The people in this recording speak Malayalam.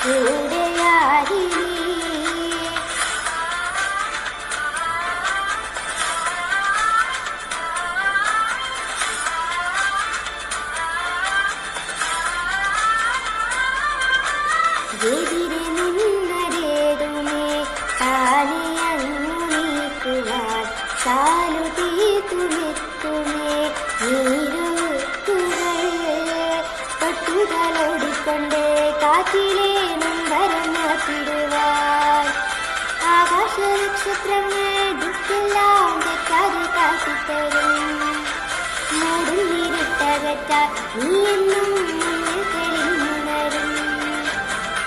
കൂടെയാരിനി എതിരെ നിന്നതേതുമേ താനെയങ്ങു നീക്കുവാൻ ചാലു തീർത്തുമെത്തുമേ നീരുത്തുകൾ പട്ടുതലോടിക്കൊണ്ട് കാറ്റിലെ നമ്പരം മാറ്റിടുവാൻ ആകാശ നക്ഷത്രങ്ങൾ ദിക്കെല്ലാം തെറ്റാതെ കാട്ടിത്തരും മൂടും ഇരുട്ടകറ്റാൻ നീ എന്നും